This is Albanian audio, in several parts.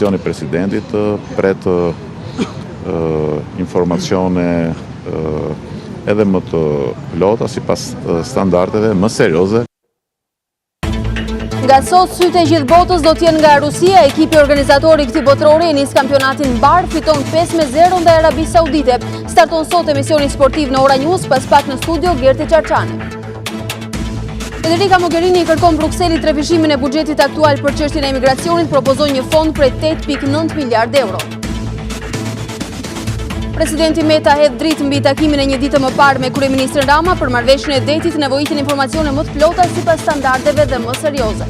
Edicioni presidentit pret informacione edhe më të plota sipas standardeve më serioze. Nga sot, sytë e gjithë botës do t'jenë nga Rusia. Ekipi organizatori i këtij botërori nis kampionatin mbar, fiton 5-0 ndaj Arabisë Saudite. Starton sot emisioni sportiv në Ora News, pas pak në studio Gerti Qarçani. Federica Mogherini i kërkon Brukselit revizhimin e buxhetit aktual për çështjen e emigracionit, propozoi një fond prej 8.9 miliardë euro. Presidenti Meta hedh dritë mbi takimin e një dite më parë me kryeministrin Rama për marrëveshjen e detit, nevojitin informacione më të plota sipas standardeve dhe më serioze.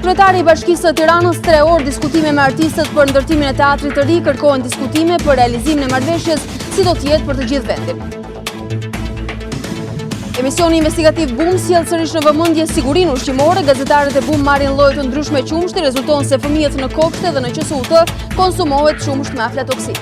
Kryetari i Bashkisë së Tiranës 3 orë diskutime me artistët për ndërtimin e teatrit të ri, kërkohen diskutime për realizimin e marrëveshjes, si do të jetë për të gjithë vendin. Emisioni investigativ BUM sjell sërish në vëmendje sigurinë ushqimore. Gazetarët e BUM marrin lloje të ndryshme qumshti, rezulton se fëmijët në kokshte dhe në QSUT konsumohet qumsht me aflatoksin.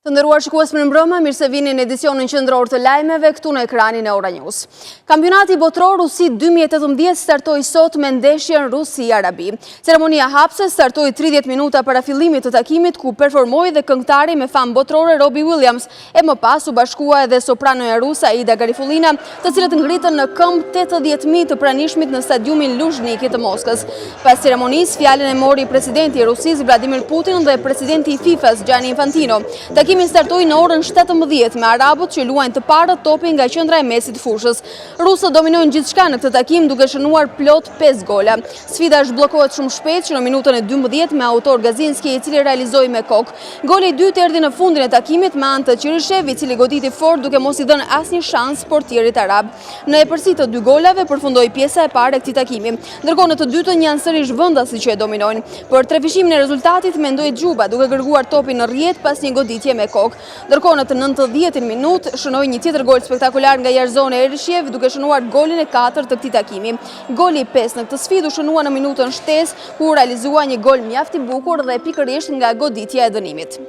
Të nderuar shikues, mirëmbrëma, mirë se vini në edicionin qendror të lajmeve këtu në ekranin e Ora News. Kampionati botror Rusi 2018 startoi sot me ndeshjen Rusi-Arabi. Ceremonia hapse startoi 30 minuta para fillimit të takimit, ku performoi dhe këngëtari me famë botrore Robbie Williams, e më pas u bashkua edhe sopranoja ruse Aida Garifullina, të cilët ngritën në këmbë 80.000 të pranishmit në stadiumin Luzhniki të Moskës. Pas ceremonisë, fjalën e mori presidenti i Rusisë Vladimir Putin dhe presidenti i FIFA-s Gianni Infantino. Takimin startoi në orën 17 me arabët që luajnë të parët topin nga qendra e mesit fushës. Rusët dominojnë gjithçka në këtë takim duke shënuar plot 5 gola. Sfida zhbllokohet shumë shpejt që në minutën e 12 me autor Gazinski, i cili realizoi me kokë. Goli i dytë erdhi në fundin e takimit me anë të qershev, i cili goditi fort duke mos i dhënë asnjë shans portierit arab. Në epërsi të 2 golave përfundoi pjesa e parë e këtij takimi. Ndërkohë në të dytën janë sërish vendasit që e dominojnë. Për trefishimin e rezultatit mendoi Xhuba duke kërkuar topin në rrjet pas një goditje me kokë. Ndërkohë në të 90 minutë shënoi një tjetër gol spektakular nga Jarzone Erishiev duke shënuar golin e 4 të këtij takimi. Goli i 5 në këtë sfidë u shënua në minutën shtesë, ku realizua një gol mjaft i bukur dhe pikërisht nga goditja e dënimit.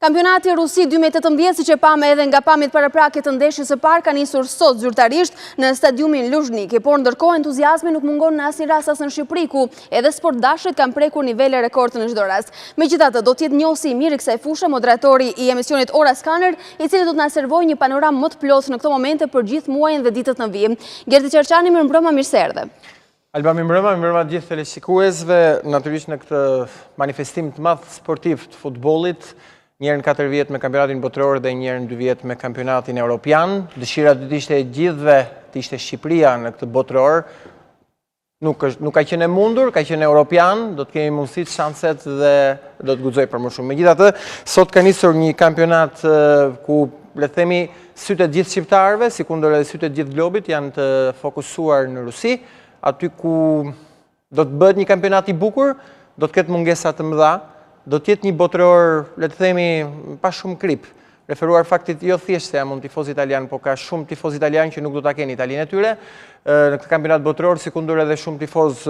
Kampionati Rusi 2018, siç e pam edhe nga pamjet paraprakje të ndeshjes së parë, ka nisur sot zyrtarisht në stadiumin Luzhniki, por ndërkohë entuziazmi nuk mungon në asnjë rast as në Shqipëri, ku edhe sportdashët kanë prekur nivele rekord në çdo rast. Megjithatë, do të jetë njohësi i mirë kësaj fushë moderatori i emisionit Ora Scanner, i cili do të na servojë një panoramë më të plotë në këto momente për gjithë muajin dhe ditët në vijim. Gerti Qarçani, mirëmbrëma, mirë se erdhe. Alba, mirëmbrëma gjithë teleshikuesve, natyrisht në këtë manifestim të madh sportiv të futbollit. Njerën 4 vjetë me kampionatin botror dhe njerën 2 vjetë me kampionatin europian. Dëshira të ishte gjithve të ishte Shqipëria në këtë botror. Nuk ka qenë e mundur, ka qenë europian, do të kemi mundësit, shanset dhe do të guxoj për më shumë. Megjithatë, sot ka nisur një kampionat ku, le të themi, sytë e gjithë shqiptarëve, si kundër edhe sytë e gjithë globit, janë të fokusuar në Rusi, aty ku do të bëhet një kampionat i bukur, do të ketë mungesa të mëdha, do të jetë një botror, le të themi, pa shumë krip. Referuar faktit jo thjesht se jam unë tifoz italian, po ka shumë tifoz italian që nuk do ta kenë Italinë e tyre. Në këtë kampionat botror, si kundër edhe shumë tifoz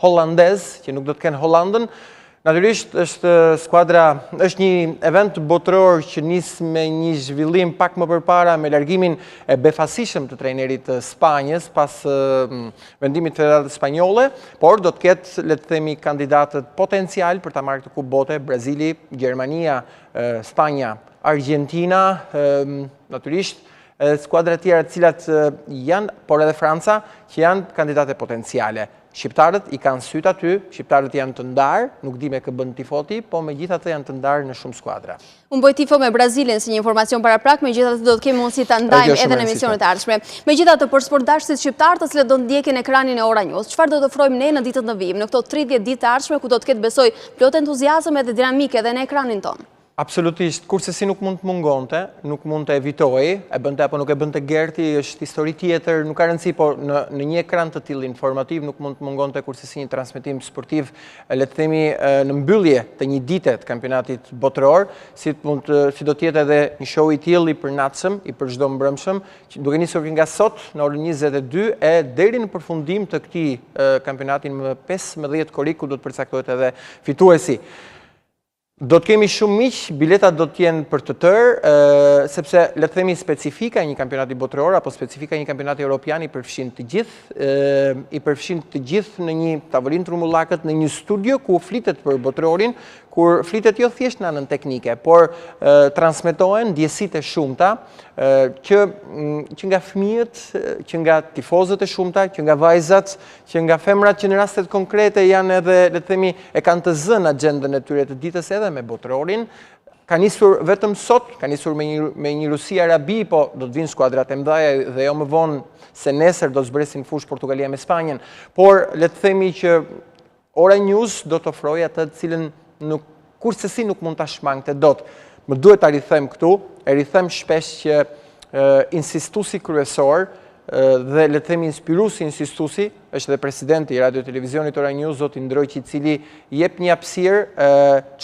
hollandez, që nuk do të kenë Hollandën. Natyrisht është një event botror që nis me një zhvillim pak më përpara me largimin e befasishëm të trajnerit të Spanjës pas vendimit të Federatës Spanjolle, por do të ketë, le të themi, kandidatët potencial për ta marrë këtë Kupë Bote: Brazili, Gjermania, Spanja, Argentina, natyrisht skuadra tjera të cilat janë, por edhe Franca, që janë kandidate potenciale. Shqiptarët i kanë sytë aty, shqiptarët janë të ndarë, nuk di me kë bën tifoti, po megjithatë janë të ndarë në shumë skuadra. Unë bëj tifo me Brazilin si një informacion paraprak, megjithatë do të kemi mundësi ta ndajmë edhe në emisionet e ardhshme. Megjithatë, për sportdashësit shqiptar të cilët do ndjekin ekranin e Ora News, çfarë do të ofrojmë ne në ditët në vijim, në këto 30 ditë të ardhshme, ku do të ketë, besoj, plot entuziazëm edhe dinamike edhe në ekranin tonë? Absolutisht, kurse si nuk mund të mungonte, nuk mund të evitoj, e bënte apo nuk e bënte Gerti, është histori tjetër, nuk ka rëndësi, por në një ekran të tillë informativ nuk mund të mungonte kurse si një transmetim sportiv, le të themi, në mbyllje të një dite të kampionatit botror, si do të jetë edhe një show i tillë i përnaçëm, i për çdo mbrëmshëm, duke nisur nga sot në orën 22 e deri në përfundim të këtij kampionati më 15 korrik, ku do të përcaktohet edhe fituesi. Do të kemi shumë miq, biletat do të jenë për të tërë, sepse le të themi specifika e një kampionati botëror apo specifika e një kampionati europian i përfshin të gjithë në një tavolinë trumbullakët, në një studio ku flitet për botërorin, kur flitet jo thjesht në anën teknike, por transmetohen ndjesitë e shumta që nga fëmijët, që nga tifozët e shumta, që nga vajzat, që nga femrat që në rastet konkrete janë edhe, le të themi, e kanë të zënë agjendën e tyre të ditës edhe me botërorin. Ka nisur vetëm sot, ka nisur me një Rusi-Arabi, po do të vinë skuadrat e mëdhaja dhe jo më vonë se nesër do të zbresin fush Portugalia me Spanjën. Por le të themi që Ora News do të ofrojë atë të cilën kurse si nuk mund ta shmangte dot. Më duhet ta rithem këtu, e rithem shpesh që insistusi kryesor dhe le të themi inspiruesi insistusi është dhe presidenti i Radio Televizionit Ora News, zoti Ndrojqi, i cili jep një hapësirë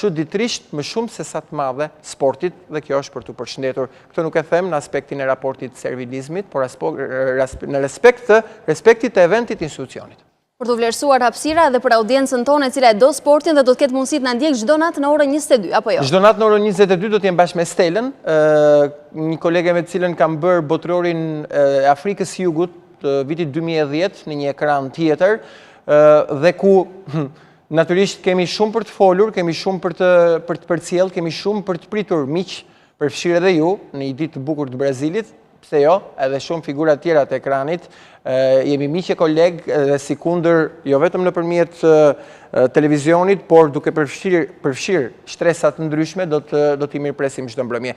çuditërisht më shumë se sa të madhe sportit, dhe kjo është për t'u përshëndetur. Këtë nuk e them në aspektin e raportit servilizmit, por në respektit të eventit institucionit. Për të vlerësuar hapësira dhe për audiencën tonë e cila e do sportin dhe do të ketë mundësi të na ndjek çdo natë në orën 22, apo jo? Çdo natë në orën 22 do të jem bashkë me Stelën, një kolege me të cilën kam bërë botërorin e Afrikës së Jugut të vitit 2010 në një ekran tjetër, dhe ku natyrisht kemi shumë për të folur, kemi shumë për të përcjell, kemi shumë për të pritur miq, përfshirë edhe ju në një ditë të bukur të Brazilit, pse jo, edhe shumë figura tjera të ekranit. Jemi miq e koleg dhe si kundër, jo vetëm nëpërmjet televizionit, por duke përfshirë shtresat ndryshme, do t'i mirëpresim çdo mbrëmje.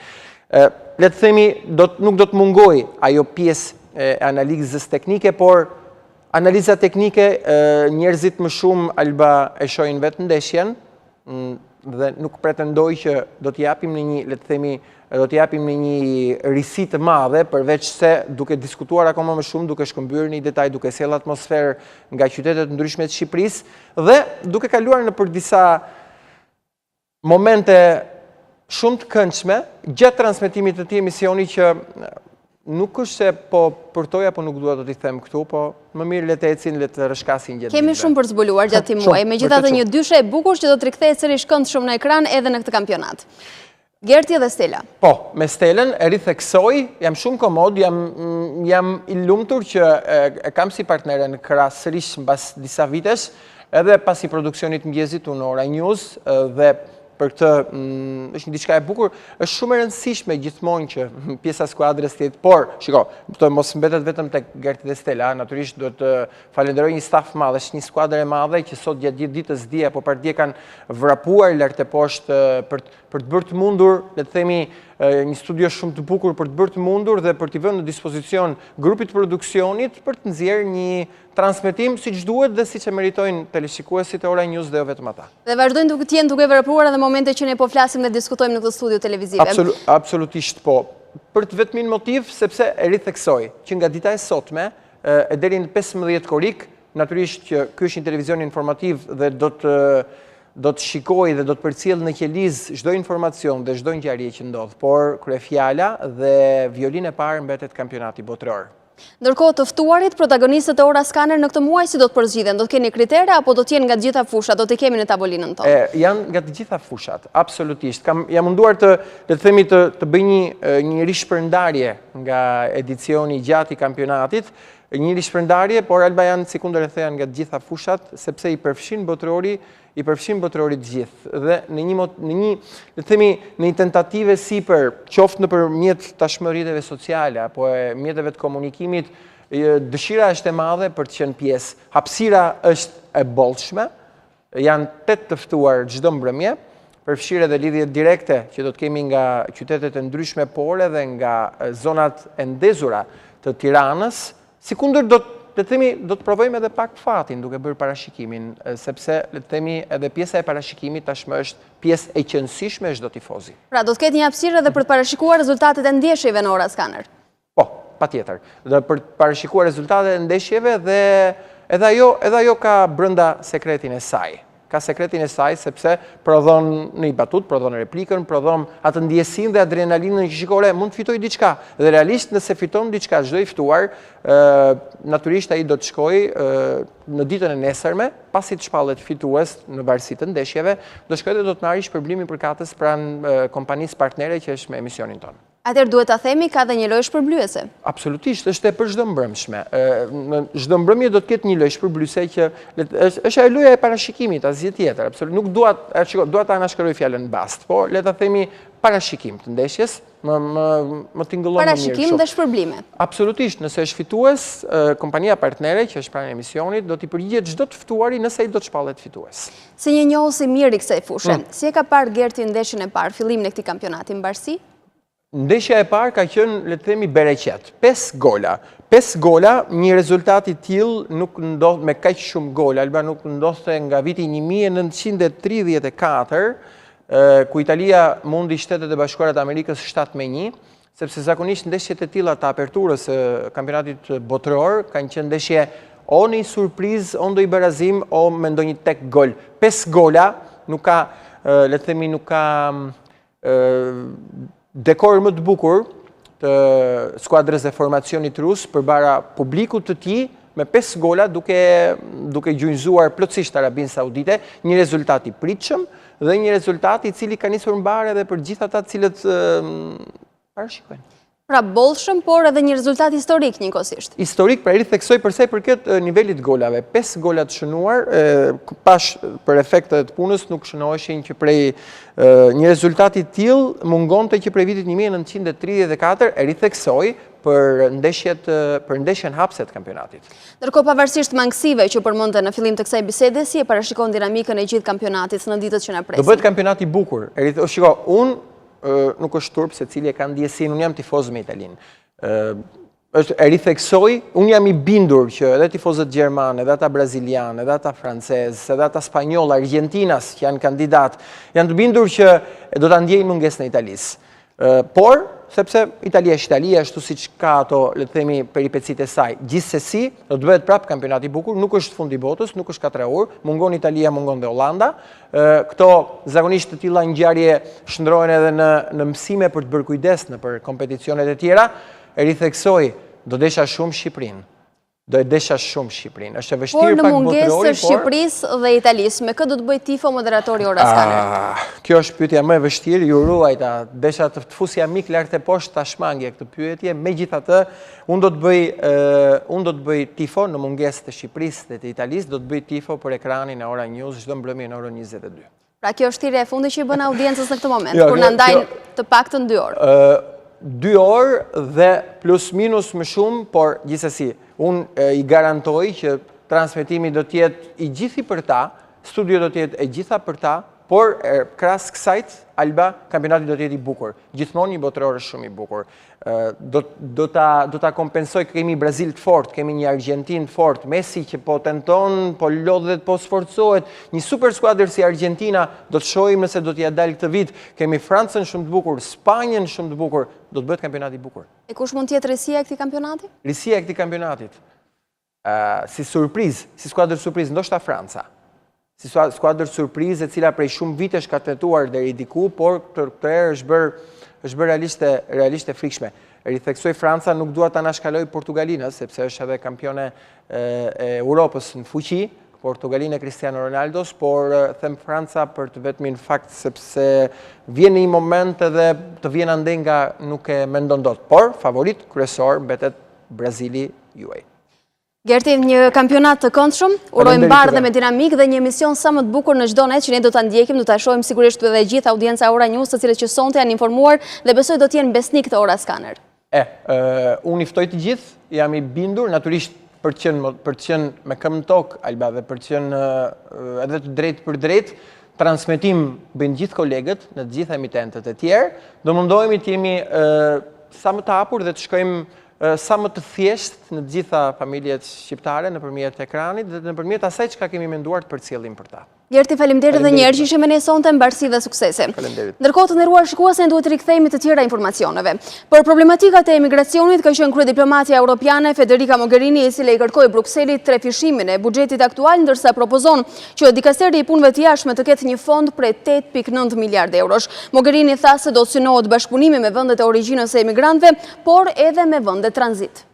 Le të themi, nuk do të mungoj ajo pjesë e analizës teknike, por analiza teknike njerëzit më shumë alba e shohin vetë ndeshjen, dhe nuk pretendoj që do t'i japim në një, le të themi, do t'i japim në një risi të madhe, përveç se duke diskutuar akoma më shumë, duke shkëmbyer një detaj, duke sjellë atmosferë nga qytetet ndryshme të Shqipërisë, dhe duke kaluar në për disa momente shumë të këndshme gjatë transmetimit të këtij emisioni, që nuk është se po përtoj apo nuk dua të t'i them këtu, po më mirë le të ecin, le të rëshkasin gjatë. Kemi shumë për të zbuluar gjatë këtij muaji, megjithatë një dyshe e bukur që do të rikthehet sërish këndshëm në ekran edhe në këtë kampionat. Gerti dhe Stela. Po, me Stelën e ritheksoj, jam shumë komod, jam i lumtur që e kam si partnere në krah sërish mbas disa vitesh, edhe pasi produksionit mëngjesit unë Ora News, dhe për këtë është një diçka e bukur, është shumë e rëndësishme gjithmonë që pjesa skuadrës tjetë, por, shiko, të mos mbetet vetëm tek Gerti dhe Stela, natyrisht do të falenderoj një staf madh, është një skuadër e madhe që sot gjatë gjithë ditës dje apo partije kanë vrapuar lart e poshtë për të bërë të mundur, le të themi, një studio shumë të bukur për të bërë të mundur dhe për t'i vënë në dispozicion grupit produksionit për të nxjerrë një transmetim siç duhet dhe siç e meritojnë teleshikuesit e Ora News dhe jo vetëm ata. Dhe vazhdojnë duke të jenë duke vrapuar edhe momente që ne po flasim dhe diskutojmë në këtë studio televizive. Absolutisht po. Për të vetmin motiv, sepse e ritheksoj që nga dita e sotme e deri në 15 korrik, natyrisht që ky është një televizion informativ dhe do të shikoj dhe do të përcjell në qeliz çdo informacion dhe çdo ngjarje që ndodh, por kryefjala dhe violinë e parë mbetet kampionati botëror. Ndërkohë të ftuarit, protagonistët e Ora Scanner në këtë muaj si do të përzgjidhen? Do të keni kritere apo do të jenë nga të gjitha fushat? Do të kemi në tavolinën tonë? Janë nga të gjitha fushat, absolutisht. Jam munduar të themi të bëj një rishpërndarje nga edicioni gjatë i kampionatit, një rishpërndarje, por alba janë sikundër e thënë nga të gjitha fushat, sepse i përfshin botërori të gjithë. Dhe në një tentative sipër, qoftë nëpërmjet tashmëriteve sociale apo mjeteve të komunikimit, dëshira është e madhe për të qenë pjesë. Hapësira është e bollshme, janë 8 të ftuar çdo mbrëmje, përfshirë edhe lidhje direkte që do të kemi nga qytetet e ndryshme, por edhe nga zonat e ndezura të Tiranës. Sikundër do të provojmë edhe pak fatin duke bërë parashikimin, sepse le të themi edhe pjesa e parashikimit tashmë është pjesë e qëndësishme e çdo tifozi. Pra do të ketë një hapësirë edhe për të parashikuar rezultatet e ndeshjeve në Ora Scanner. Po, patjetër. Dhe për të parashikuar rezultatet e ndeshjeve dhe edhe ajo ka brenda sekretin e saj. ka sekretin e saj, sepse prodhon në i batut, prodhon replikën, prodhon atë ndjesin dhe adrenalinën që shikore mund të fitoj diçka. Dhe realisht nëse fiton diçka çdo i ftuar, naturisht ai do të shkojë në ditën e nesërme, pasi të shpallet fitues në varësi të ndeshjeve, do shkojë dhe do të marrë shpërblimin përkatës pranë kompanisë partnere që është me emisionin tonë. Atëherë duhet ta themi ka dhe një lojë shpërblyese. Absolutisht, është e për çdo mbrëmshme. Në çdo mbrëmje do të ketë një lojë shpërblyese që është ajo loja e parashikimit, asgjë tjetër. Absolutisht nuk dua ta anashkaloj fjalën bast, po le ta themi parashikim të ndeshjes, më tingëllon më mirë. Parashikim dhe shpërblime. Absolutisht, nëse është fitues, kompania partnere që është pranë emisionit do t'i përgjigjet çdo të ftuari nëse ai do të shpallet fitues. Si një njohës i mirë i kësaj fushe, si e ka parë Gerti ndeshjen e parë, fillimin e këtij kampionati mbarsi? Ndeshja e parë ka qenë, le të themi, bereqet. 5 gola. 5 gola, një rezultat i tillë nuk ndodh me kaq shumë gola, alba nuk ndodhte nga viti 1934, ku Italia mundi Shtetet e Bashkuara të Amerikës 7-1, sepse zakonisht ndeshjet e tilla të aperturës së kampionatit botëror kanë qenë ndeshje o në surprizë, o ndonjë barazim, o me ndonjë tek gol. 5 gola nuk ka, le të themi, nuk ka dekor më të bukur të skuadrës dhe formacionit rus përbara publikut të tij me 5 gola duke gjunjëzuar plotësisht Arabinë Saudite, një rezultat i pritshëm dhe një rezultat i cili ka nisur mbarë edhe për gjithë ata të cilët parashikojnë. Pra bollshëm, por edhe një rezultat historik njëkohësisht. Historik, pra i theksoj përse për këtë nivelit golave. 5 golat shënuar, pash për efektet të punës nuk shënoheshin që prej një rezultati tillë mungonte që prej vitit 1934 e ritheksoj për ndeshjen hapse të kampionatit. Ndërkohë pavarësisht mangësive që përmendte në fillim të kësaj bisede, si e parashikon dinamikën e gjithë kampionatit në ditët që na presin? Do bëhet kampionat i bukur. Shiko, unë nuk është turp se cili e ka ndjesin, unë jam tifoz me Italinë. E ritheksoj, unë jam i bindur që edhe tifozët gjermanë, edhe ata brazilianë, edhe ata francezë, edhe ata spanjollë, Argentinas që janë kandidat, janë të bindur që do ta ndjejnë mungesën e Italisë. Por, sepse Italia është Italia, ashtu siç ka ato, le të themi, peripecitë e saj. Gjithsesi, do të bëhet prapë kampionati i bukur, nuk është fundi i botës, nuk është katror, mungon Italia, mungon dhe Hollanda. Këto zakonisht të tilla ngjarje shndrohen edhe në mësime për të bërë kujdes në për kompeticionet e tjera. E ritheksoj, do desha shumë Shqipërinë. Është e vështirë por në pak mungesë botërori, të Shqipërisë dhe Italisë, me kë do të bëj tifo moderatori Ora Skaner? Kjo është pyetja më e vështirë, ju ruajta, desha të fusja mik lart e poshtë ta shmangje këtë pyetje, megjithatë, unë do të bëj tifo në mungesë të Shqipërisë dhe të Italisë, do të bëj tifo për ekranin e Ora News çdo mbrëmje në orën 22. Pra kjo është thirrja e fundit që i bën audiencës në këtë moment, kur na ndajnë të paktën 2 orë. 2 orë dhe plus minus më shumë, por gjithsesi, unë i garantoj që transmetimi do t'jetë i gjithi për ta, studio do t'jetë e gjitha për ta, por krahas kësajt, alba, kampionati do t'jetë i bukur. Gjithmonë një botëror është shumë i bukur. Do ta kompensoj, kemi Brazil të fort, kemi një Argentinë të fort, Messi që po tenton, po lodhet, po sforcohet, një super skuadër si Argentina, do të shohim nëse do t'ja dalë këtë vit, kemi Francën shumë të bukur, Spanjën shumë të bukur, do të bëhet kampionati i bukur. E kush mund t'jetë risia e këtij kampionati? Risia e këtij kampionatit. Si surprizë, si skuadër surprizë, ndoshta Franca. Si skuadër surprizë e cila prej shumë vitesh ka tentuar deri diku, por këtë herë është bërë realisht e frikshme. Ritheksoj Franca, nuk dua ta anashkaloj Portugalinës, sepse është edhe kampione e Europës në fuqi, Portugalinë e Cristiano Ronaldos, por them Franca për të vetmin fakt sepse vjen një moment edhe të vjen ande nga nuk e mendon dot. Por favorit kryesor mbetet Brazili juaj. Gerti, një kampionat të këndshëm, urojmë bardhë me dinamik dhe një emision sa më të bukur në çdo net që ne do ta ndjekim, do ta shohim sigurisht edhe gjithë audienca Ora News, të cilët që sonte janë informuar dhe besoj do të jenë besnik të Ora Skaner. Unë i ftoj të gjithë, jam i bindur, natyrisht për të qenë me këmbë tokë, Alba, dhe për të qenë edhe të drejtë për drejtë, transmetim bëjnë gjithë kolegët në të gjitha emitentët e tjerë, do mundohemi të jemi sa më të hapur dhe të shkojmë sa më të thjesht në gjitha familjet shqiptare nëpërmjet ekranit dhe nëpërmjet asaj çka kemi menduar të përcjellim për ta. Jerti, faleminderit edhe një herë që ishe me ne sonte, mbarësi dhe suksese. Ndërkohë të nderuar shikuese, duhet të rikthehemi të tjera informacioneve. Për problematikat e emigracionit ka qenë kryediplomatja europiane Federica Mogherini, e cila i kërkoi Brukselit trefishimin e buxhetit aktual, ndërsa propozon që Dikasteri i Punëve të Jashtme të ketë një fond prej 8.9 miliardë eurosh. Mogherini tha se do të synohet bashkëpunimi me vendet e origjinës së emigrantëve, por edhe me vendet tranzit.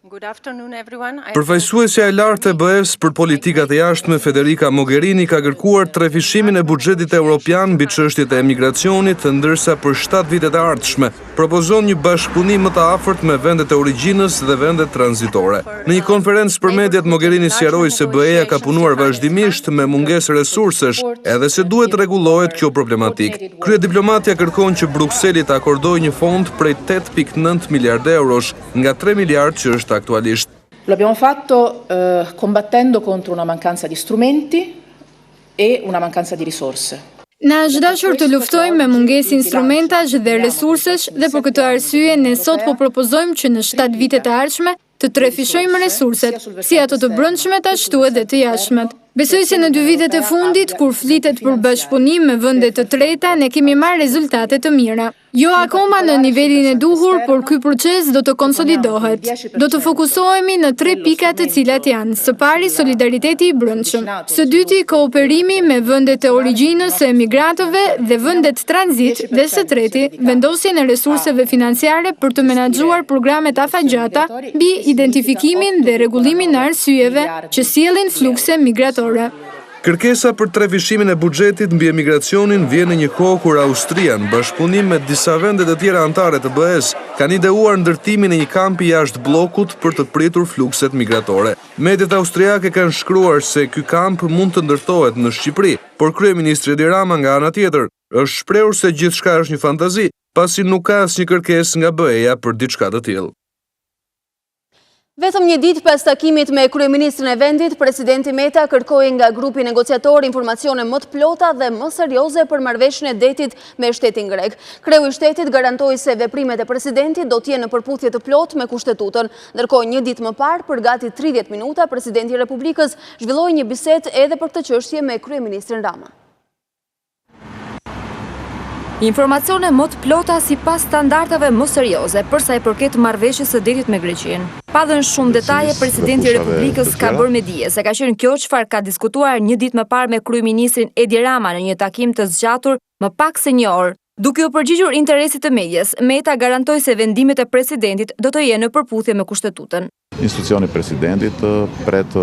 Përfaqësuesja e lartë e BE-s për politikat e jashtme Federica Mogherini ka kërkuar trefishimin e buxhetit evropian mbi çështjet e emigracionit, ndërsa për 7 vitet e ardhshme propozon një bashkëpunim më të afërt me vendet e origjinës dhe vendet tranzitore. Në një konferencë për mediat, Mogherini sqaroi se BE-ja ka punuar vazhdimisht me mungesë resursesh, edhe se duhet rregullohet kjo problematik. Kryediplomatja kërkon që Brukseli të akordojë një fond prej 8.9 miliardë eurosh nga 3 miliardë që është attualisht. Lo abbiamo fatto combattendo contro una mancanza di strumenti e una mancanza di risorse. Na është dashur të luftojmë me mungesë instrumentash dhe resursesh dhe për këtë arsye ne sot po propozojmë që në 7 vitet e ardhshme të trefishojmë resurset, si ato të brendshmet ashtu edhe të jashtmet. Besoj se në 2 vitet e fundit, kur flitet për bashkëpunim me vende të treta, ne kemi marrë rezultate të mira. Jo akoma në nivelin e duhur, por ky proces do të konsolidohet. Do të fokusohemi në 3 pika të cilat janë: së pari, solidariteti i brendshëm; së dyti, kooperimi me vendet e origjinës së emigrantëve dhe vendet tranzit; dhe së treti, vendosjen e resurseve financiare për të menaxhuar programet afatgjata mbi identifikimin dhe rregullimin e arsyeve që sjellin flukse migratore. Kërkesa për trefishimin e buxhetit mbi emigracionin vjen në një kohë kur Austria, në bashkëpunim me disa vende të tjera anëtare të BE-s, kanë ideuar ndërtimin e një kampi jashtë bllokut për të pritur flukset migratore. Mediat austriake kanë shkruar se ky kamp mund të ndërtohet në Shqipëri, por kryeministri Edi Rama nga ana tjetër është shprehur se gjithçka është një fantazi, pasi nuk ka asnjë kërkesë nga BE-ja për diçka të tillë. Vetëm një ditë pas takimit me kryeministrin e vendit, presidenti Meta kërkoi nga grupi negociator informacione më të plota dhe më serioze për marrëveshjen e detit me shtetin grek. Kreu i shtetit garantoi se veprimet e presidentit do të jenë në përputhje të plotë me kushtetutën. Ndërkohë, një ditë më parë, për gati 30 minuta, presidenti i Republikës zhvilloi një bisedë edhe për këtë çështje me kryeministrin Rama. Informacione më të plota sipas standardeve më serioze për sa i përket marrëveshjes së detit me Greqinë. Pa dhënë shumë detaje, presidenti i Republikës ka bërë me dije se ka qenë kjo çfarë ka diskutuar një ditë më parë me kryeministrin Edi Rama në një takim të zgjatur më pak se një orë. Duke u përgjigjur interesit të medias, Meta garantoi se vendimet e presidentit do të jenë në përputhje me kushtetutën. Institucioni i presidentit pret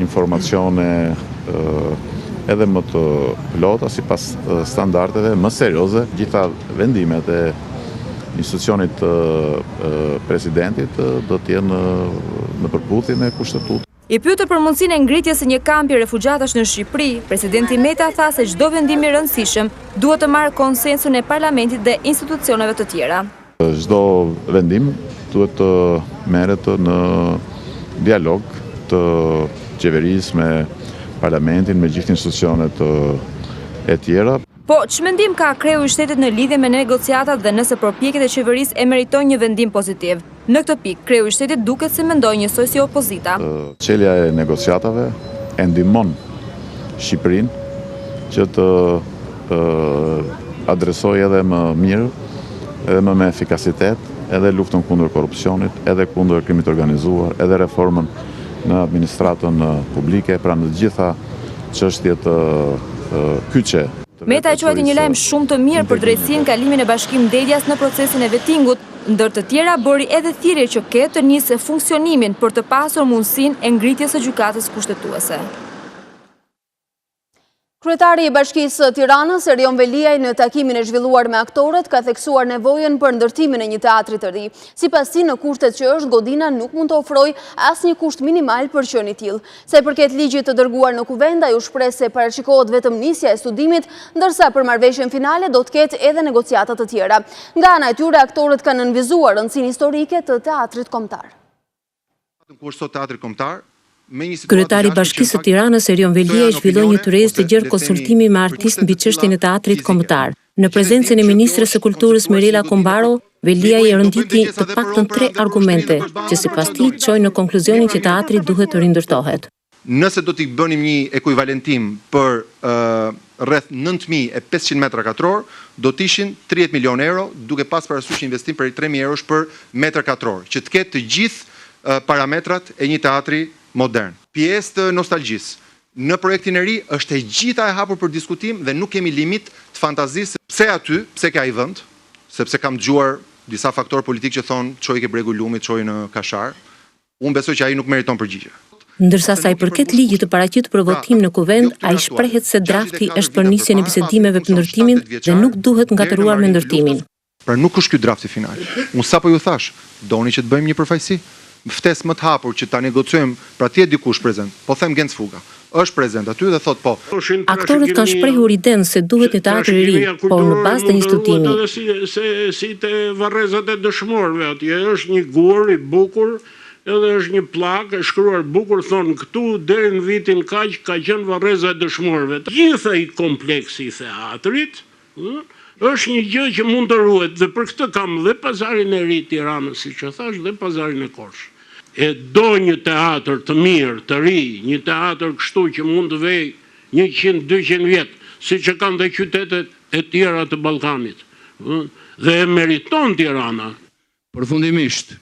informacione edhe më të plota sipas standardeve më serioze. Gjitha vendimet e institucionit presidentit do të jenë në përputhje me kushtetutën. I pyetur për mundësinë e ngritjes së një kampi refugjatash në Shqipëri, presidenti Meta tha se çdo vendim i rëndësishëm duhet të marrë konsensun e parlamentit dhe institucioneve të tjera. Çdo vendim duhet të merret në dialog të qeverisë me parlamentin, me gjithë institucionet e tjera. Po, ç'mendim ka kreu i shtetit në lidhje me negociatat dhe nëse përpjekjet e qeverisë e meritojnë një vendim pozitiv? Në këtë pikë, kreu i shtetit duket se mendoi njësoj si opozita. Çelja e negociatave e ndihmon Shqipërinë që të adresojë edhe më mirë, edhe më me efikasitet, edhe luftën kundër korrupsionit, edhe kundër krimit organizuar, edhe reformën në administratën publike, pra në gjitha çështjet kyçe. Meta e quajti një lajm shumë të mirë për drejtësinë kalimin e Bashkim Dedjas në procesin e vettingut, ndër të tjera bëri edhe thirrje që ketë të nisë funksionimin për të pasur mundësinë e ngritjes së gjykatës kushtetuese. Kryetari i Bashkisë Tiranës, Erion Veliaj, në takimin e zhvilluar me aktorët, ka theksuar nevojën për ndërtimin e një teatri të ri. Sipas tij, në kushtet që është, godina nuk mund të ofrojë asnjë kusht minimal për qenë i tillë. Sa i përket ligjit të dërguar në kuvend, ai u shpreh se parashikohet vetëm nisja e studimit, ndërsa për marrëveshjen finale do të ketë edhe negociata të tjera. Nga ana e tyre, aktorët kanë nënvizuar rëndësinë historike të teatrit kombëtar. Kryetari i Bashkisë së Tiranës, Erion Veliaj, zhvilloi një tyrezë të gjerë konsultimi me artistë mbi çështjen e teatrit kombëtar. Në prezencën e ministres së Kulturës Mirela Kombaro, Veliaj e rënditi të paktën 3 argumente që sipas tij çojnë në konkluzionin që teatri duhet të rindërtohet. nëse do t'i bënim një ekuivalentim për rreth 9.500 metra katror, do t'ishin 30 milion euro, duke pas parasysh investim për 3.000 eurosh për metër katror, që të ketë të gjithë parametrat e një teatri modern. Pjesë të nostalgjisë. Në projektin e ri është e gjitha e hapur për diskutim dhe nuk kemi limit të fantazisë. Pse aty, pse ka i vend, sepse kam dëgjuar disa faktorë politik që thonë çoj ke bregu lumit, çoj në Kashar. Unë besoj që ai nuk meriton përgjigje. Ndërsa sa i përket ligjit të paraqitur për votim në kuvend, ai shprehet se drafti është për nisjen e bisedimeve për ndërtimin dhe nuk duhet ngatëruar me ndërtimin. Pra nuk është ky drafti final. Unë sapo ju thash, doni që të bëjmë një përfaqësi? Ftesë më të hapur që ta negociojmë, pra ti e dikush prezant. Po them Genc Fuga. Është prezant aty dhe thot po. Aktorët kanë shprehur idenë se duhet një teatr i ri, por në bazë të një studimi. Si te varrezat e dëshmorëve atje është një gur i bukur, edhe është një plakë e shkruar bukur, thonë këtu deri në vitin kaq ka qenë varreza e dëshmorëve. Gjithë ai kompleksi i teatrit është një gjë që mund të ruhet dhe për këtë kam dhe pazarin e ri Tiranës, siç e thash, dhe pazarin e Korçë. E do një teatr të mirë, të ri, një teatr kështu që mund të vej 100-200 vjet, siç e kanë dhe qytetet e tjera të Ballkanit. Dhe e meriton Tirana. Përfundimisht,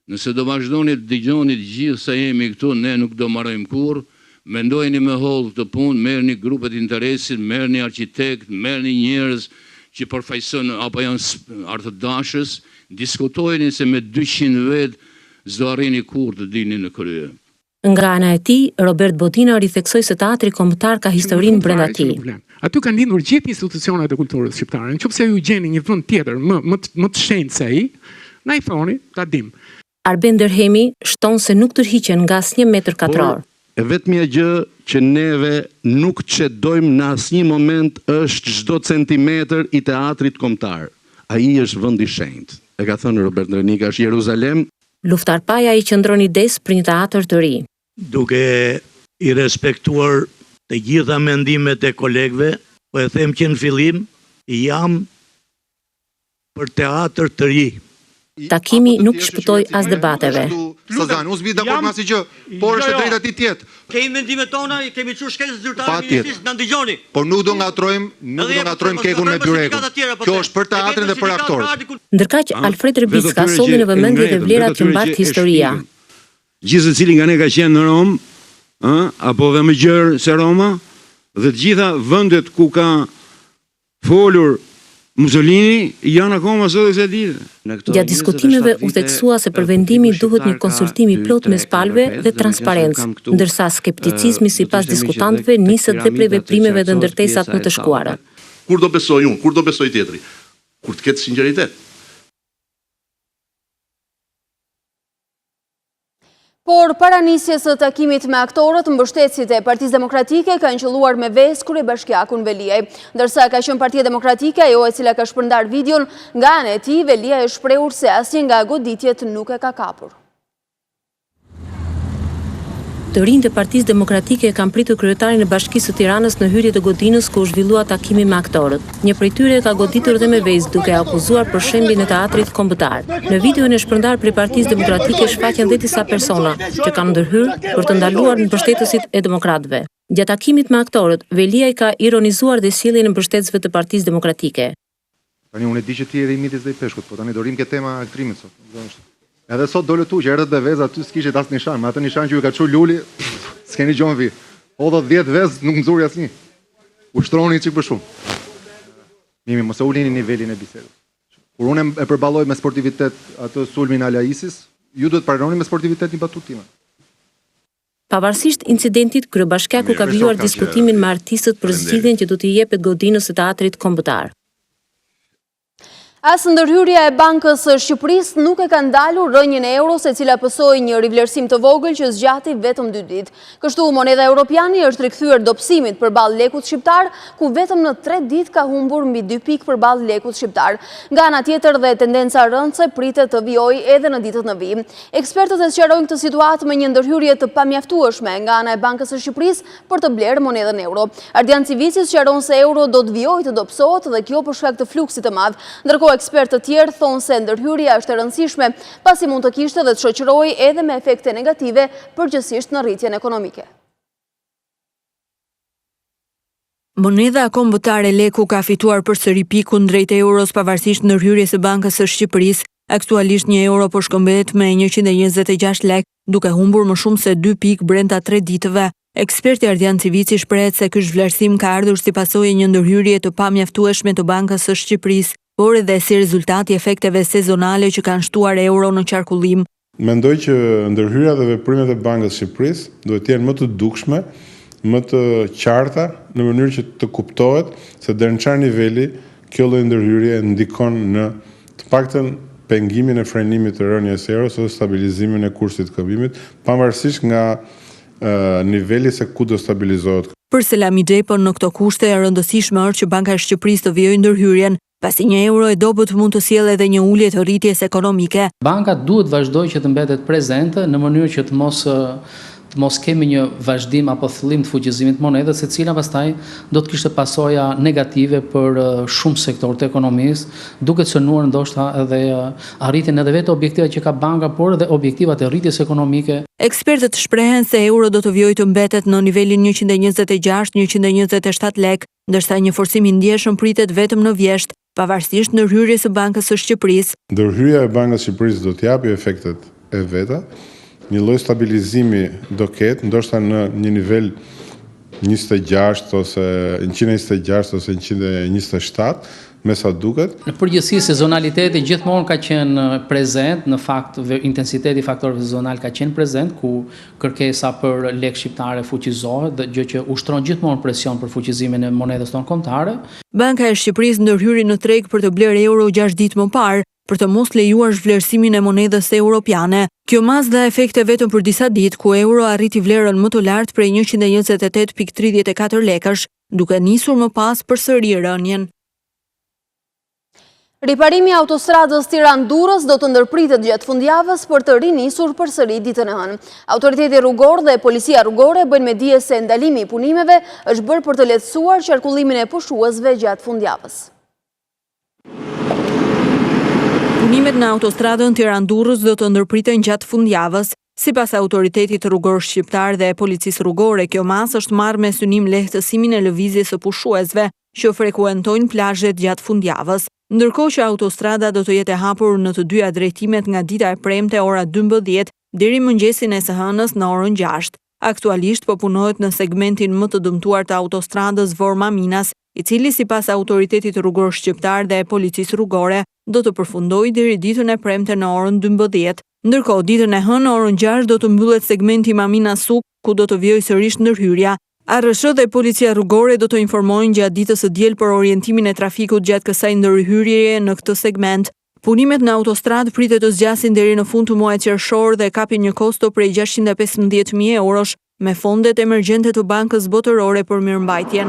nëse do vazhdoni të dëgjoni gjithë sa jemi këtu, ne nuk do marrojmë kurrë. Mendojeni me hollë këtë punë, merrni grupet interesit, merrni arkitekt, merrni njerëz që përfaqësojnë apo janë artëdashës, diskutojeni se me 200 vet s'do arrini kurrë të dilni në krye. Nga ana e tij, Robert Bodina ritheksoi se teatri kombëtar ka historinë brenda tij. Aty kanë lindur gjithë institucionet e kulturës shqiptare. Nëse ju gjeni një vend tjetër më të shenjtë se ai, na i thoni, ta dim. Arben Derhemi shton se nuk tërhiqen nga asnjë metër katror. E vetmja gjë që neve nuk çedojmë në asnjë moment është çdo centimetër i teatrit kombëtar. Ai është vend i shenjtë. E ka thënë Robert Drenika, është Jeruzalem. Luftar Paja i qëndron ides për një teatr të ri. Duke i respektuar të gjitha mendimet e kolegëve, po e them që në fillim jam për teatr të ri. Takimi nuk shpëtoi as debateve. Sazan, unë s'bi dakord me asnjë gjë, por është e drejta ti tjetë. Kemi mendimet tona, kemi çu shkencë zyrtare ministrisë, na dëgjoni. Por nuk do ngatrojmë kekun me byrekun. Kjo është për teatrin dhe për aktorët. Ndërkaq Alfred Rbicka solli në vëmendje dhe vlerat që mbat historia. Gjithë secili nga ne ka qenë në Rom, apo dhe më gjerë se Roma, dhe të gjitha vendet ku ka folur Mussolini janë akoma sot e kësaj dite. Gjatë diskutimeve u theksua se për vendimin duhet një konsultim i plot mes palëve dhe transparencë, ndërsa skepticizmi sipas diskutantëve niset dhe prej veprimeve dhe ndërtesat më të shkuara. Kur do besoj unë, kur do besoj tjetri? Kur të ketë sinqeritet. Por para nisjes së takimit me aktorët, mbështetësit e Partisë Demokratike kanë qelluar me vezë kryebashkiakun Veliaj. Ndërsa ka qenë Partia Demokratike ajo e cila ka shpërndar videon, nga ana e tij Veliaj është shprehur se asnjë nga goditjet nuk e ka kapur. Të rinjtë e Partisë Demokratike e kanë pritur kryetarin e Bashkisë së Tiranës në hyrje të godinës ku u zhvillua takimi me aktorët. Një prej tyre ka goditur dhe me vezë duke akuzuar për shembin e teatrit kombëtar. Në videon e shpërndar prej Partisë Demokratike shfaqen dhe disa persona që kanë ndërhyrë për të ndaluar mbështetësit e demokratëve. Gjatë takimit me aktorët, Veliaj ka ironizuar dhe sjelljen e mbështetësve të Partisë Demokratike. Tani unë e di që ti je i mitis dhe i peshkut, po tani do rim ke tema e aktrimit sot. Edhe sot dole tu që erdhët dhe vezë aty s'kishit as nishan, me atë nishan që ju ka çu luli, s'keni gjon vi. O dhe 10 vezë nuk nxuri asnjë. Ushtroni çik për shumë. Mimi, mos e ulini nivelin e bisedës. Kur unë e përballoj me sportivitet atë sulmin Alaisis, ju duhet parloni me sportivitet një batut time. Pavarësisht incidentit, kryebashkiaku ka vijuar diskutimin me artistët për zgjidhjen që do t'i jepet godinës së teatrit kombëtar. As ndërhyrja e Bankës së Shqipërisë nuk e ka ndalur rënjën e euros, e cila pësoi një rivlerësim të vogël që zgjati vetëm 2 ditë. Kështu monedha europiane është rikthyer dobësimit përballë lekut shqiptar, ku vetëm në 3 ditë ka humbur mbi 2 pikë përballë lekut shqiptar. Nga ana tjetër dhe tendenca rëndëse pritet të vijojë edhe në ditët në vijim. Ekspertët e sqarojnë këtë situatë me një ndërhyrje të pamjaftueshme nga ana e Bankës së Shqipërisë për të blerë monedhën euro. Ardian Civici sqaron se euro do të vijojë të dobësohet dhe kjo për shkak të fluksit të madh. Ndërkohë ekspertë të tjerë thonë se ndërhyrja është e rëndësishme, pasi mund të kishte dhe të shoqërojë edhe me efekte negative përgjithsisht në rritjen ekonomike. Monedha kombëtare leku ka fituar përsëri pikun drejt euros pavarësisht ndërhyrjes së Bankës së Shqipërisë. Aktualisht 1 euro po shkëmbet me 126 lek, duke humbur më shumë se 2 pikë brenda 3 ditëve. Eksperti Ardian Civici shprehet se ky zhvlerësim ka ardhur si pasojë një ndërhyrje të pamjaftueshme të Bankës së Shqipërisë, por edhe si rezultat i efekteve sezonale që kanë shtuar euro në qarkullim. Mendoj që ndërhyrja dhe veprimet e Bankës së Shqipërisë duhet të jenë më të dukshme, më të qarta, në mënyrë që të kuptohet se deri në çfarë niveli kjo lloj ndërhyrje ndikon në të paktën pengimin e frenimit të rënies së euros ose stabilizimin e kursit të këmbimit, pavarësisht nga niveli se ku do stabilizohet. Për Selami Xhepën në këto kushte e rëndësishme është që Banka e Shqipërisë të vijojë ndërhyrjen, pasi 1 euro e dobët mund të sjellë edhe një ulje të rritjes ekonomike. Banka duhet vazhdojë që të mbetet prezente në mënyrë që të mos kemi një vazhdim apo thellim të fuqizimit të monedhës, e cila pastaj do të kishte pasoja negative për shumë sektorë të ekonomisë, duke cënuar ndoshta edhe arritjen edhe vetë objektivat që ka banka, por edhe objektivat e rritjes ekonomike. Ekspertët shprehen se euro do të vijojë të mbetet në nivelin 126-127 lek, ndërsa një forcim i ndjeshëm pritet vetëm në vjesht, pavarësisht ndërhyrjes së Bankës së Shqipërisë. Ndërhyrja e Bankës së Shqipërisë do të japë efektet e veta. Një lloj stabilizimi do ketë, ndoshta në një nivel 26 ose 126 ose 127, me sa duket. Në përgjithësi sezonaliteti gjithmonë ka qenë prezent, në fakt intensiteti faktorëve sezonal ka qenë prezent, ku kërkesa për lek shqiptare fuqizohet, gjë që ushtron gjithmonë presion për fuqizimin e monedhës tonë kombëtare. Banka e Shqipërisë ndërhyri në treg për të blerë euro 6 ditë më parë, për të mos lejuar zhvlerësimin e monedhës europiane. Kjo mas dha efekte vetëm për disa ditë, ku euro arriti vlerën më të lartë prej 128.34 lekësh, duke nisur më pas përsëri rënien. Riparimi i autostradës Tiranë-Durrës do të ndërpritet gjatë fundjavës për të rinisur përsëri ditën e hënë. Autoriteti rrugor dhe policia rrugore bëjnë me dije se ndalimi i punimeve është bërë për të lehtësuar qarkullimin e pushuesve gjatë fundjavës. Punimet në autostradën Tiranë-Durrës do të ndërpriten gjatë fundjavës. Sipas autoritetit rrugor shqiptar dhe policisë rrugore, kjo mas është marrë me synim lehtësimin e lëvizjes së pushuesve që frekuentojnë plazhet gjatë fundjavës. Ndërkohë që autostrada do të jetë e hapur në të dyja drejtimet nga dita e premte ora 12 deri mëngjesin e së hënës në orën 6. Aktualisht po punohet në segmentin më të dëmtuar të autostradës Vorma-Minas, i cili sipas autoritetit rrugor shqiptar dhe policisë rrugore do të përfundojë deri ditën e premte në orën 12. Ndërkohë ditën e hënë në orën 6 do të mbyllet segmenti Mamina-Suk, ku do të vijojë sërish ndërhyrja. ARSH dhe policia rrugore do të informojnë gjatë ditës së diel për orientimin e trafikut gjatë kësaj ndërhyrjeje në këtë segment. Punimet në autostradë pritet të zgjasin deri në fund të muajit qershor dhe kapin një kosto prej 615.000 eurosh me fondet emergjente të Bankës Botërore për Mirëmbajtjen.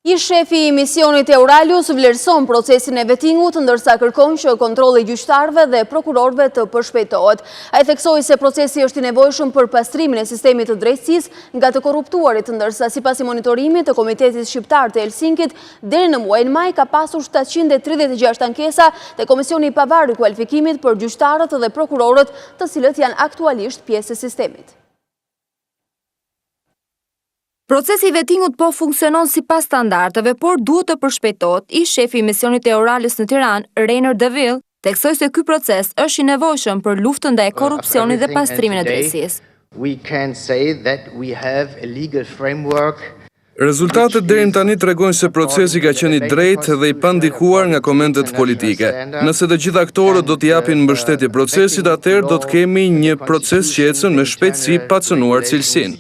Ish shefi i misionit Euralius vlerëson procesin e vetingut, ndërsa kërkon që kontrolli i gjyqtarëve dhe prokurorëve të përshpejtohet. Ai theksoi se procesi është i nevojshëm për pastrimin e sistemit të drejtësisë nga të korruptuarit, ndërsa sipas monitorimit të Komitetit Shqiptar të Helsinkit, deri në muajin maj ka pasur 736 ankesa te Komisioni i Pavarur i Kualifikimit për gjyqtarët dhe prokurorët, të cilët janë aktualisht pjesë e sistemit. Procesi i vetingut po funksionon sipas standardeve, por duhet të përshpejtohet. Ish shefi i misionit Euralius në Tiranë, Rainer Deville, theksoi se ky proces është i nevojshëm për luftën ndaj korrupsionit dhe pastrimin e drejtësisë. We can say that we have a legal framework. Rezultatet deri tani tregojnë se procesi ka qenë i drejtë dhe i pandikuar nga komentet politike. Nëse të gjithë aktorët do të japin mbështetje procesit, atëherë do të kemi një proces që ecën me shpejtësi pa cënuar cilësinë.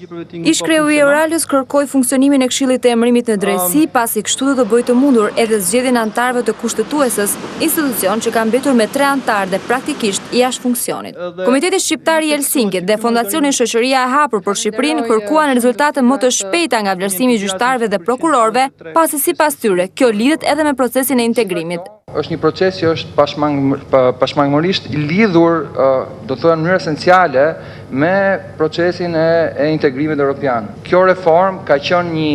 Ish kreu i Euralius kërkoi funksionimin e Këshillit të Emërimit në Drejtësi, pasi kështu do të bëjë të mundur edhe zgjedhjen e anëtarëve të kushtetuesës, institucion që ka mbetur me 3 anëtarë dhe praktikisht jashtë funksionit. Komiteti Shqiptar i Helsinkit dhe Fondacioni Shoqëria e Hapur për Shqipërinë kërkuan rezultate më të shpejta nga vlerësimi gjyqtarëve dhe prokurorëve, pasi sipas tyre kjo lidhet edhe me procesin e integrimit. Është një proces që është pashmangërisht i lidhur, do të thonë në mënyrë esenciale, me procesin e integrimit evropian. Kjo reformë ka qenë një,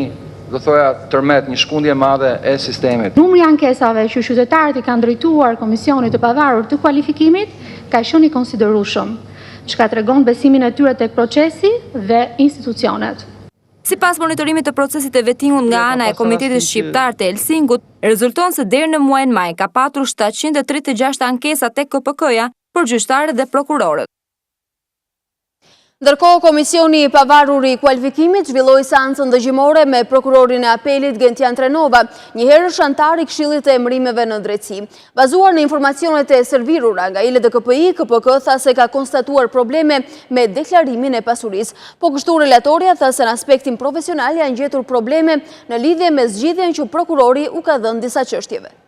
do thoya, tërmet, një shkundje e madhe e sistemit. Numri i ankesave që qytetarët i kanë drejtuar Komisionit të Pavarur të Kualifikimit ka qenë i konsiderueshëm, çka tregon besimin e tyre tek procesi dhe institucionet. Sipas monitorimit të procesit të vetingut nga ana e Komitetit Shqiptar të Helsingut, rezulton se deri në muajin maj ka patur 736 ankesa tek KPK-ja për gjyqtarët dhe prokurorët. Ndërkohë, Komisioni i Pavarur i Kualifikimit zhvilloi seancën dëgjimore me prokurorin e apelit Gentian Trenova, njëherë antar i Këshillit të Emërimeve në Drejtësi. Bazuar në informacionet e servirura nga LDKPI, KPK tha se ka konstatuar probleme me deklarimin e pasurisë. Po kështu relatoria tha se në aspektin profesional janë gjetur probleme në lidhje me zgjidhjen që prokurori u ka dhënë disa çështjeve.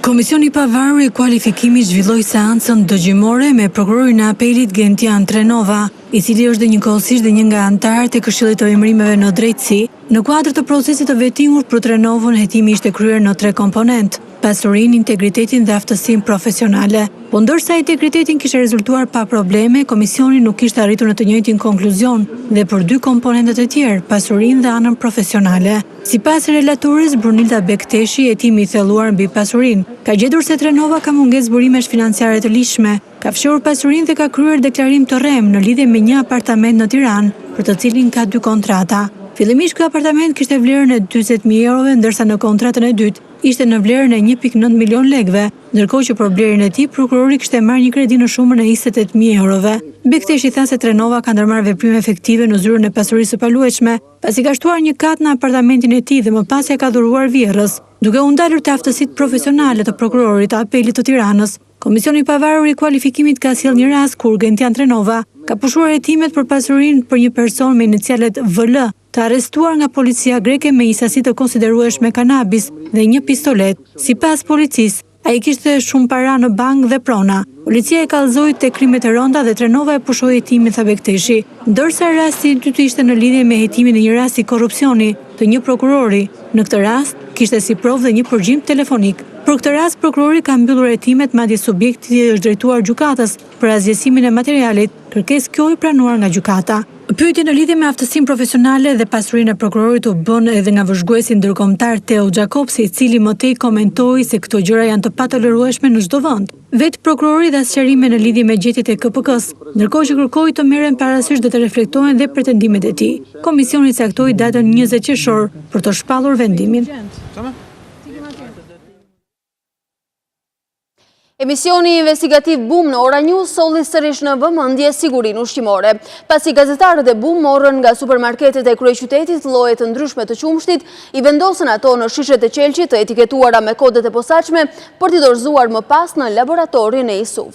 Komisioni i Pavarur i Kualifikimit zhvilloi seancën dëgjimore me prokurorin e apelit Gentian Trenova, i cili është dhe njëkohësisht dhe një nga antarët e Këshillit të Emërimeve në Drejtësi. Në kuadër të procesit të vetingut për Trenovën, hetimi ishte kryer në 3 komponent: pasurinë, integritetin dhe aftësinë profesionale. Po ndërsa integritetin kishte rezultuar pa probleme, komisioni nuk kishte arritur në të njëjtin konkluzion dhe për 2 komponentet e tjerë, pasurinë dhe anën profesionale. Sipas relatores Brunilda Bekteshi, hetimi i thelluar mbi pasurinë ka gjetur se Trenova ka mungesë zburimesh financiare të lishme, ka fshehur pasurinë dhe ka kryer deklarim të rrem në lidhje me një apartament në Tiranë, për të cilin ka 2 kontrata. Fillimisht ky apartament kishte vlerën e 40.000 eurove, ndërsa në kontratën e dytë ishte në vlerën e 1.9 milion lekëve, ndërkohë që për blerjen e tij prokurori kishte marrë një kredi në shumën e 28.000 eurove. Bekteshi tha se Trenova ka ndërmarrë veprime efektive në zyrën e pasurisë së paluajtshme, pasi ka shtuar një kat në apartamentin e tij dhe më pas ja ka dhuruar vjerrës, duke u ndalur te aftësitë profesionale të prokurorit të apelit të Tiranës. Komisioni i Pavarur i Kualifikimit ka sjellë një rast kur Gentian Trenova ka pushuar hetimet për pasurinë për një person me inicialet VL, të arrestuar nga policia greke me një sasi të konsiderueshme kanabis dhe një pistolet. Sipas policisë, ai kishte shumë para në bank dhe prona. Policia e kallëzoi te krimet e rënda dhe Trenova e pushoi hetimin, tha Bekteshi. Ndërsa rasti i dytë ishte në lidhje me hetimin e një rasti korrupsioni të një prokurori. Në këtë rast kishte si provë dhe një përgjigje telefonik. Për këtë rast, prokurori ka mbyllur hetimet, madje subjekti është drejtuar gjykatës për azgjesimin e materialit, kërkesë kjo i pranuar nga gjykata. Pyetje në lidhje me aftësinë profesionale dhe pasurinë e prokurorit u bën edhe nga vëzhguesi ndërkombëtar Teo Gjacopsi, i cili më tej komentoi se këto gjëra janë të patolerueshme në çdo vend. Vetë prokurori dha sqarime në lidhje me gjetjet e KPK-s, ndërkohë që kërkoi të merren parasysh dhe të reflektohen dhe pretendimet e tij. Komisioni caktoi datën 20 qershor për të shpallur vendimin. Emisioni investigativ BUM në Ora News solli sërish në vëmendje sigurinë ushqimore. Pasi gazetarët e BUM morën nga supermarketet e kryeqytetit lloje të ndryshme të qumshtit, i vendosën ato në shishet e qelçit të etiketuara me kodet e posaçme për t'i dorëzuar më pas në laboratorin e ISUV.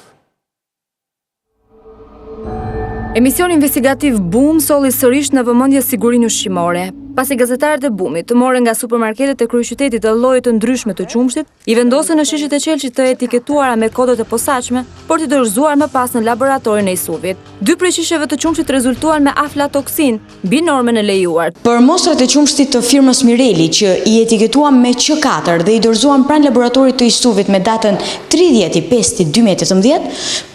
Emisioni investigativ BUM solli sërish në vëmendje sigurinë ushqimore. Pasi gazetarët e BUM-it të morën nga supermarketet e kryeqytetit të lloje të ndryshme të qumshtit, i vendosën në shishet e qelçit të etiketuara me kodet e posaçme për t'i dorëzuar më pas në laboratorin e ISUV-it. 2 prej shisheve të qumshtit rezultuan me aflatoksin, mbi normën e lejuar. Për mostrat e qumshtit të firmës Mireli që i etiketuan me Q4 dhe i dorëzuan pranë laboratorit të ISUV-it me datën 30/5/2018,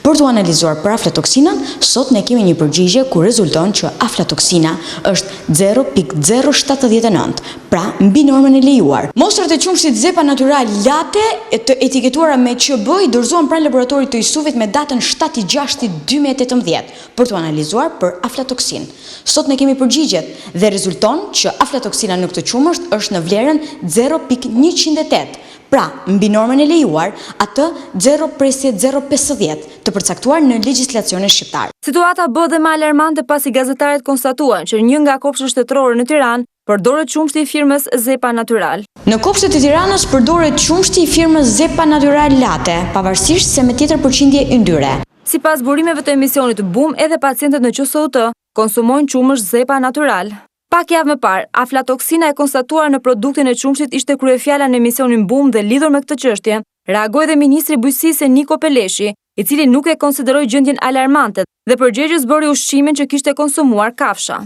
për t'u analizuar për aflatoksinën, sot ne kemi një përgjigje ku rezulton që aflatoksina është 0.079, pra mbi normën e lejuar. Mostrat e qumshtit Zepa Natural Latte të etiketuara me QB i dorëzuan pranë laboratorit të ISUV-it me datën 7/6/2018 për t'u analizuar për aflatoksin. Sot ne kemi përgjigjet dhe rezulton që aflatoksina në këtë qumësht është në vlerën 0.108. Pra, mbi normën e lejuar, atë 0.050 të përcaktuar në legjislacionin shqiptar. Situata bë dhe më alarmante pasi gazetarët konstatuan që një nga kopshtet shtetërore në Tiranë përdoret qumshti i firmës Zepa Natural. Në kopshtet e Tiranës përdoret qumshti i firmës Zepa Natural Latte, pavarësisht se me tjetër përqindje yndyre. Sipas burimeve të emisionit BUM, edhe pacientët në QSOT konsumojnë qumësht Zepa Natural. Pak javë më parë, aflatoksina e konstatuar në produktin e qumshtit ishte kryefjala në emisionin BUM dhe lidhur me këtë çështje, reagoi dhe ministri i Bujqësisë Niko Peleshi, i cili nuk e konsideroi gjendjen alarmante dhe përgjegjës bëri ushqimin që kishte konsumuar kafsha.